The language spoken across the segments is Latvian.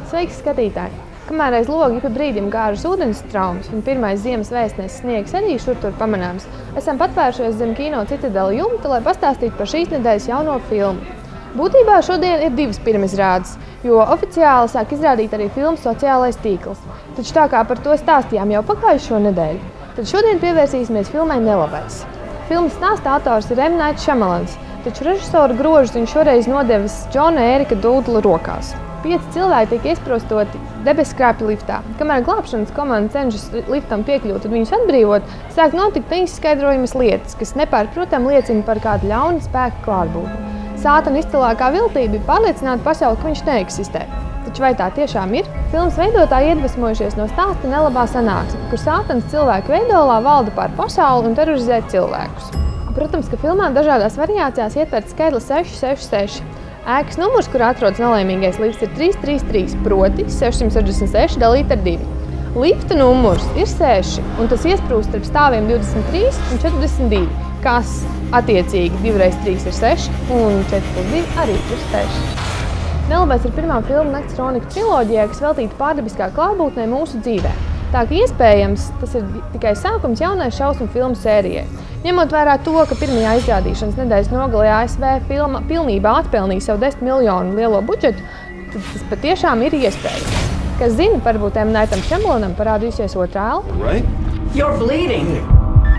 Sveiki, skatītāji! Kamēr aiz loga ik pa brīdim gāžas ūdens traumas un pirmais ziemas vēstnesis sniegs arī šur tur pamanāms, esam patvērušies zem kino Citadela jumta, lai pastāstītu par šīs nedēļas jauno filmu. Būtībā šodien ir divas pirmizrādes, jo oficiāli sāk izrādīt arī filmu Sociālais tīkls. Taču tā kā par to stāstījām jau pagājušo nedēļu, tad šodien pievērsīsimies filmai Nelabais. Filmas stāsta autors ir M. Night Shyamalans, taču režisora grožus viņš šoreiz nodevis Džona Ērika Dūdla rokās. 5 cilvēki tiek iesprostoti debeskrāpju liftā. Kamēr glābšanas komanda cenšas liftam piekļūt un viņus atbrīvot, sāk notikt neizskaidrojamas lietas, kas nepārprotami liecina par kādu ļaunu spēku klātbūtni. Sātana izcilākā viltība ir pārliecināta pasauli, ka viņš neeksistē. Taču vai tā tiešām ir? Filmas veidotāji iedvesmojušies no stāsta Nelabā sanāksme, kur Sātanas cilvēku veidolā valda pār pasauli un terorizē cilvēkus. Protams, ka filmā dažādās variācijās ietverts skaitlis 666. Ēkas numurs, kur atrodas nelaimīgais lifts, ir 333, proti 666 dalīt ar 2. Lifta numurs ir 6, un tas iesprūst starp stāviem 23 un 42, kas attiecīgi 2 × 3 ir 6, un 4 + 2 arī ir 6. Nelabais ir pirmā filma Nakts kroniku triloģijā, kas veltīta pārdabiskā klātbūtnē mūsu dzīvē. Tā ka iespējams, tas ir tikai sākums jaunai šausmu filmu sērijai. Ņemot vērā to, ka pirmajā izrādīšanas nedēļas nogalē ASV filma pilnībā atpelnīja savu 10 miljonu lielo budžetu, tad tas patiešām ir iespējams. Kas zina, varbūt M. Nightam Shyamalanam parādīsies otrā elpa. Right? You're bleeding.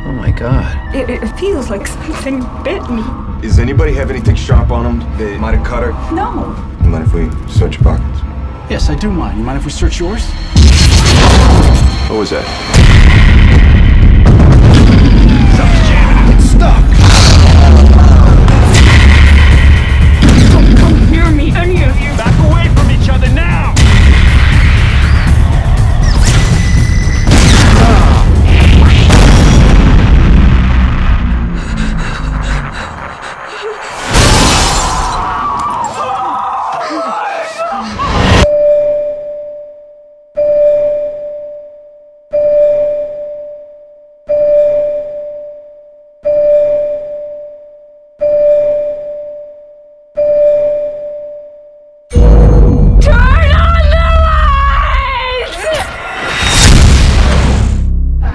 Oh my God. It feels like something bit me. Does anybody have anything sharp on them? They might have cut her. No. You mind if we search your pockets? Yes, I do mind. You mind if we search yours? What was that? Something's jamming. It's stuck. Don't come near me, any of you. Back away from each other now.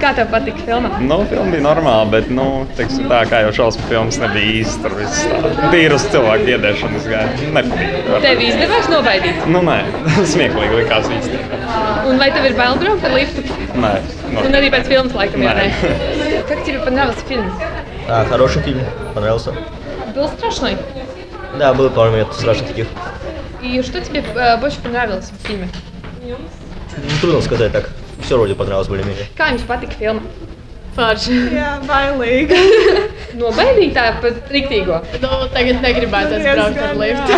Kā tev patika filma? Filma bija normāla, bet, teiksim tā, kā jau šausmu filmas nebija īsti, tur viss tā. Tīri uz cilvēku biedēšanas gāja. Nepatīk. Tev izdevās nobaidīt? Nē, smieklīgi likās īstenībā. Un vai tev ir bail braukt ar liftu? Nē. Un arī pēc filmas laikam, Nē. ne? Как тебе понравился фильм? Хороший фильм, понравился. Был страшный? Да, было пару моментов страшных таких. И что тебе больше понравилось в фильме? Трудно сказать так. Все вроде понравилось более-менее. Kā jums patika filma? Forši. Jā, bailīgi. Nobaidīt tā pat riktīgo? Tagad negribētos braukt ar liftu.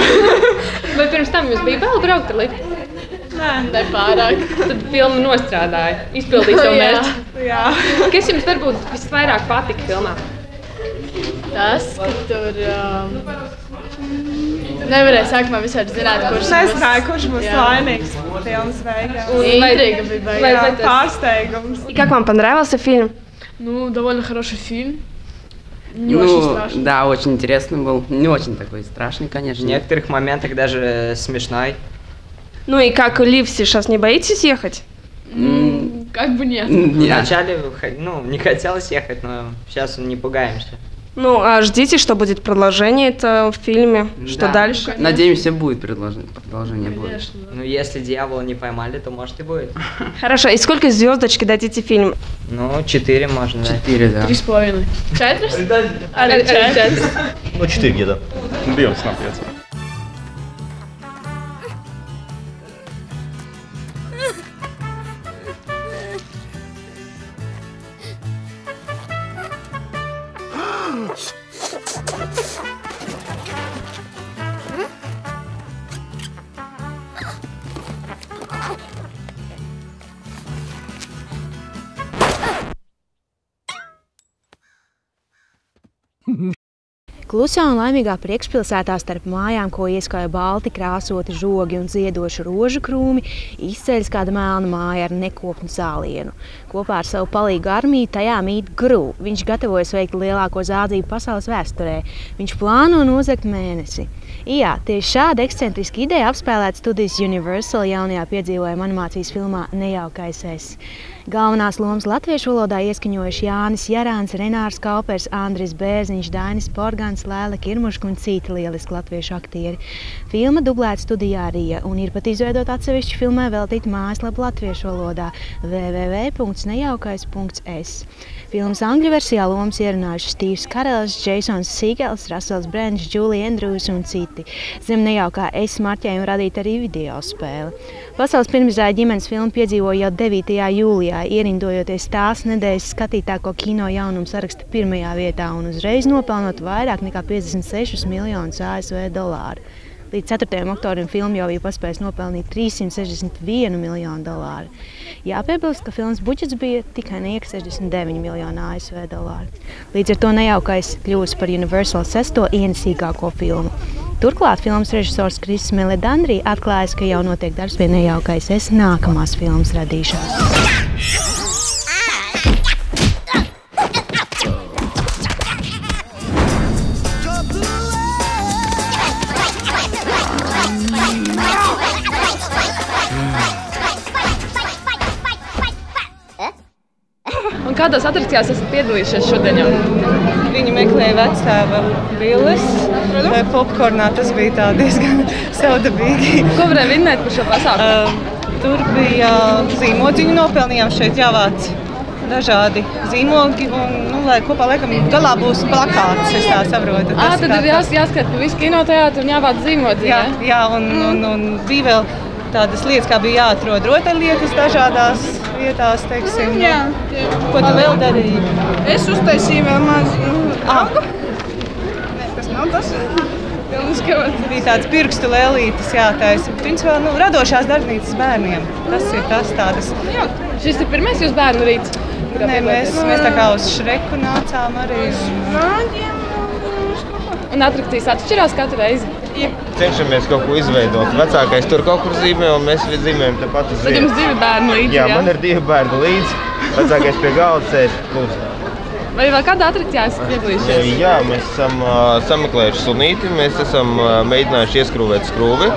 Vai pirms tam jums bija bail braukt ar liftu? Nē. Nepārāk. Tad filma nostrādāja, izpildīja savu mērķi. Jā. Kas jums varbūt visvairāk patika filmā? Tas, ka tur nevarēja sākumā vispār zināt, kurš Nezināju, kurš būs laimīgs filmas beigās. Интрига bija beigās. Jā, pārsteigums. И как вам понравился фильм? Ну, довольно хороший фильм. Не очень страшный. Да, очень интересный был. Не очень такой страшный, конечно. В некоторых моментах даже смешной. Ну и как лифт сейчас, не боитесь ехать? Как бы нет. Вначале не хотелось ехать, но сейчас не пугаемся. Ну, а ждите, что будет продолжение этого в фильме? Что дальше? Надеемся, будет продолжение будет. Ну, если дьявола не поймали, то может и будет. Хорошо, и сколько звездочки дадите фильму? 4 можно дать. 4, да. 3,5. 4? 4 где-то. 2 no 5. Klusā un laimīgā priekšpilsētā starp mājām, ko ieskauja balti krāsoti žogi un ziedoši rožu krūmi, izceļas kāda melna māja ar nekopnu zālienu. Kopā ar savu palīgu armiju tajā mīt Gru. Viņš gatavojas veikt lielāko zādzību pasaules vēsturē. Viņš plāno nozagt mēnesi. Jā, tieši šāda ekscentriska ideja apspēlēta studijas Universal jaunajā piedzīvojuma animācijas filmā Nejaukais es. Galvenās lomas latviešu valodā ieskaņojuši Jānis Jarāns, Renārs Kaupers, Andris Bērziņš, Dainis Porgans, Lēle Kirmuška un citi lieliski latviešu aktieri. Filma dublēta studijā Rija un ir pat izveidot atsevišķu filmai veltīt mājaslapu latviešu valodā www.nejaukais.es. Filmas angļu versijā lomas ierunājuši Stīvs Karelis, Jasons Sīgels, Rasels Brents, Julie Andrews un citi. Zem Nejaukā es marķējumu radīt arī video spēli. Pasaules pirmizrāde ģimenes filma piedzīvoja jau 9. jūlijā, ierindojoties tās nedēļas skatītāko kino jaunumu saraksta 1. vietā un uzreiz nopelnot vairāk nekā 56 miljonus ASV dolāru. Līdz 4. oktobrim filma jau bija paspējusi nopelnīt 361 miljonu dolāru. Jāpiebilst, ka filmas budžets bija tikai 69 miljonu ASV dolāru. Līdz ar to Nejaukais kļūst par Universal 6. ienesīgāko filmu. Turklāt filmas režisors Kriss Meledandri atklājas, ka jau notiek darbs pie Nejaukais es nākamās filmas radīšanas. Un kādās atrakcijās esat piedalījušies šodien jau? Viņi meklēja vectēva billes. Popkornā tas bija tā diezgan savdabīgi. Ko varēja vinnēt par šo pasākumu? Tur bija zīmodziņu nopelnījām, šeit jāvāc dažādi zīmogi un, lai kopā laikam galā būs plakāts, es tā saprotu. Tad ir jāskat pa visu kinoteātru un jāvāc zīmodziņu, jā, un bija vēl tādas lietas, kā bija jāatrod rotaļlietas dažādās vietās, teiksim. Jā. Ko tu vēl darīji? Es uztaisīju vēl mazu augu. Nē, tas nav tas. Bija tāds pirkstu lēlītes jātaisa. Principā, radošās darbnīcas bērniem. Tas ir tas tādas. Jā. Šis ir pirmais jūs bērnu rīts? Nē, mēs tā kā uz Šreku nācām arī. Un atrakcijas atšķirās katru reizi? Cenšamies kaut ko izveidot. Vecākais tur kaut kur zīmē, un mēs zīmējam tepat uz vietas. Tad jums 2 bērni līdzi, jā? Jā, man ir 2 bērni līdzi. Vecākais pie galda sēž klusi. Vai vēl kādā atrakcijā esat piedalījušies? Jā, mēs esam sameklējuši sunīti, mēs esam mēģinājuši ieskrūvēt skrūvi.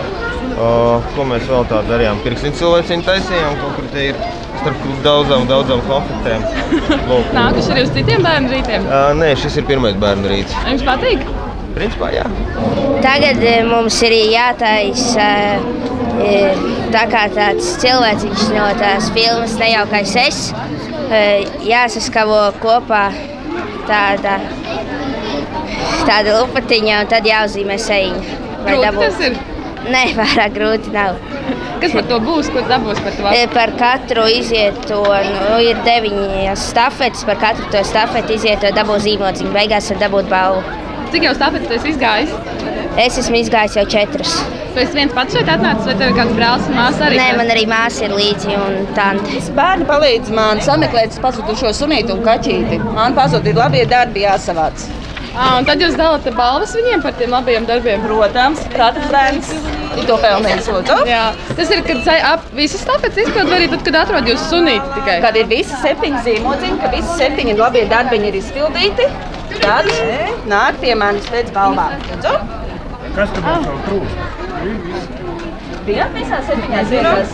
Ko mēs vēl tā darījām? Pirkstiņu cilvēciņu taisījām, kaut kur te ir starp daudzām konfliktēm. Nākuši arī uz citiem bērnu rītiem? Nē, šis ir pirmais bērnu rīts. Jums patīk? Principā, jā. Tagad mums ir jātaisa tā kā tāds cilvēciņš no tās filmas Nejaukais es. Jāsaskavo kopā tāda lupatiņa un tad jāuzzīmē sejiņa. Grūti tas ir? Nē, pārāk grūti nav. Kas par to būs? Ko dabūs par to? Par katru iziet to, ir 9 stafetes, par katru to stafeti iziet to dabū zīmociņu. Beigās var dabūt balvu. Cik jau stafetes tu esi izgājis? Es esmu izgājis jau 4. Tu esi viens pats šeit atnācis, vai tev ir kāds brālis un māsa arī? Nē, man arī māsa ir līdzi un tante. Bērni palīdz man sameklēt pazudušo sunīti un kaķīti. Man pazudīja labie darbi jāsavāc. Un tad jūs dalāt balvas viņiem par tiem labajiem darbiem? Protams, katrs bērns ir to pelnījis, lūdzu. Jā. Tas ir, kad visas stafetes izpild, vai arī tad, kad atrod jūs sunīti tikai? Kad ir visi 7 zīmodziņi, ka visi 7 labie darbiņi ir izpildīti, tad nāk pie manis pēc balvām. Lūdzu. Kas tur vēl trūkst? Bija visās 7 vietās.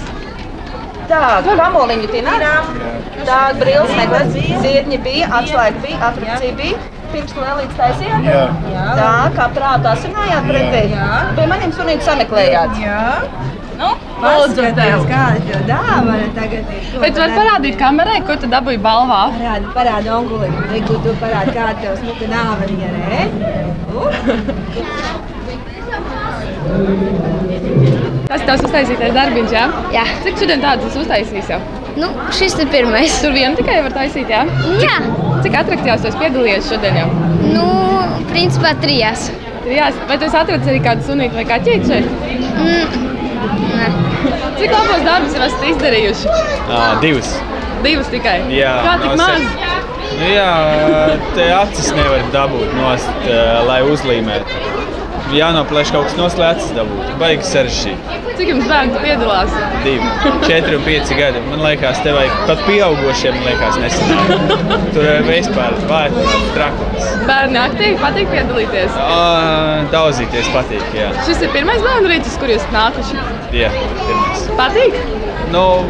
Tā, kamoliņu tināt. Tā, brīles meklēt, ziedņi bija, atslēga bija, atrakcija bija. Pirms lēlītes taisījāt? Jā. Tā, kā prātā sunājāt pretēji. Pie maniem sunīti sameklējāt. Jā. Nu, paskaties, kāda to dāvana tagad ir. Vai tu vari parādīt kamerai, ko tu dabūji balvā? Parādi onguliņu. Reku, tu parādi, kāda tev smuka dāvaniņa, ne? Tas ir tavs uztaisītais darbiņš, jā? Jā. Cik šodien tādas uztaisījis jau? Šis ir pirmais. Tur vienu tikai var taisīt, jā? Jā. Cik atrakcijās tu esi piedalījies šodien jau? Principā 3. 3. Vai tu esi atradis arī kādu sunīti vai kaķīti šeit? Nē. Cik labos darbus jau esat izdarījuši? 2. 2 tikai? Jā. Kā tik maz? Nu jā, te acis nevar dabūt nost, lai uzlīmētu. Jānoplēš kaut kas nost, lai acis dabūtu. Baigi sarežģīti. Cik jums bērni piedalās? 2, 4 un 5 gadi. Man liekas, te vajag pat pieaugošiem, man liekas, nesanāk. Tur vispār vājprāt trakums. Bērni aktīvi patīk piedalīties? Daudzīties patīk, jā. Šis ir pirmais bērnu rītis, kur jūs nākuši? Jā, pirmais. Patīk? Nu,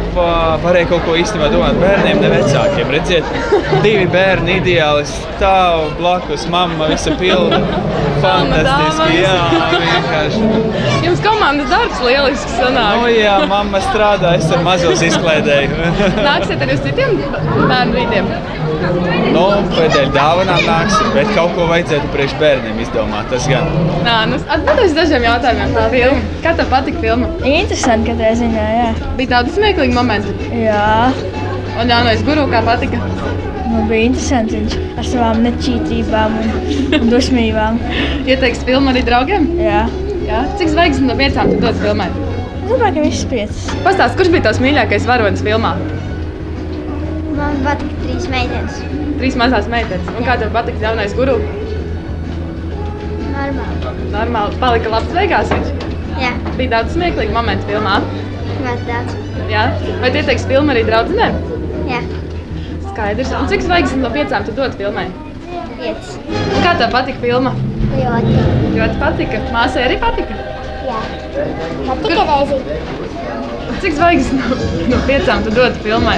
varēja kaut ko īstenībā domāt bērniem, ne vecākiem. Redziet, 2 bērni ideāli stāv blakus, mamma visa pilna. Fantastiski, jā, vienkārši. Jums komandas darbs lielisks sanāk. Nu jā, mamma strādā, es ar mazos izklēdēju. Nāksiet arī uz citiem bērnu rītiem? Nu, pēdēļ dāvanām nāksim, bet kaut ko vajadzētu priekš bērniem izdomāt, tas gan. Nu, atbildēs dažiem jautājumiem par filmu. Kā tev patika filma? Interesanti, katrā ziņā, jā. Bija daudz smieklīgi momenti? Jā. Un jaunais guru, kā patika? Man bija interesanti viņš ar savām nečītrībām un dusmībām. Ieteiks filmu arī draugiem? Jā. Jā? Cik zvaigznes no 5 tu dod filmai? Domāju, ka visas 5. Pastāst, kurš bija tavs mīļākais varonis filmā? Man patika 3 meitenes. 3 mazās meitenes. Un kā tev patika jaunais guru? Normāli. Normāli. Palika labs beigās viņš? Jā. Bija daudz smieklīgi momenti filmā? Ļoti daudz. Jā? Vai tu ieteiks filmu arī draudzenēm? Jā. Skaidrs. Un cik zvaigznes no 5 tu dod filmai? 5. Un kā tev patika filma? Ļoti. Ļoti patika. Māsai arī patika? Jā. Patika reizi. Cik zvaigznes no 5 tu dod filmai?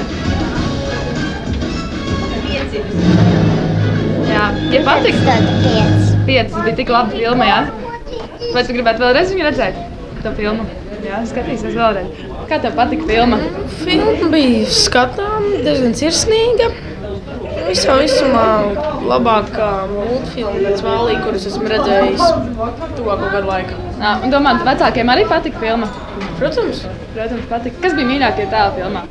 5. Jā. Ja patika? 5. 5. Bija tik laba filma, jā? Vai tu gribētu vēlreiz viņu redzēt? To filmu? Jā, skatīsies vēlreiz. Kā tev patika filma? Filma bija skatām, diezgan sirsnīga. Visumā labākā multfilma pēc Vālī, kuras esmu redzējis tuvāko gadu laikā. Un domāju, vecākiem arī patika filma? Protams. Protams, patika. Kas bija mīļākie tēli filmā?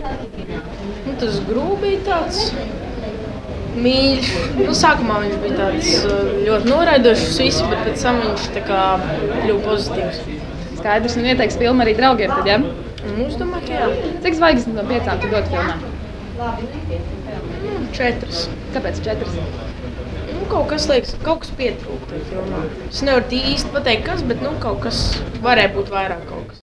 Tas Grū bija tāds mīļš. Sākumā viņš bija tāds ļoti noraidošs visi, bet pēc tam viņš tā kā kļuva pozitīvs. Skaidrs, un ieteiks filmu arī draugiem tad, ja? Es domāju, ka jā. Cik zvaigznes no 5 tu dod filmā? 4. Kāpēc 4? Kaut kas liekas, kaut kas pietrūkst tajā filmā. Es nevaru īsti pateikt kas, bet kaut kas varēja būt vairāk kaut kas.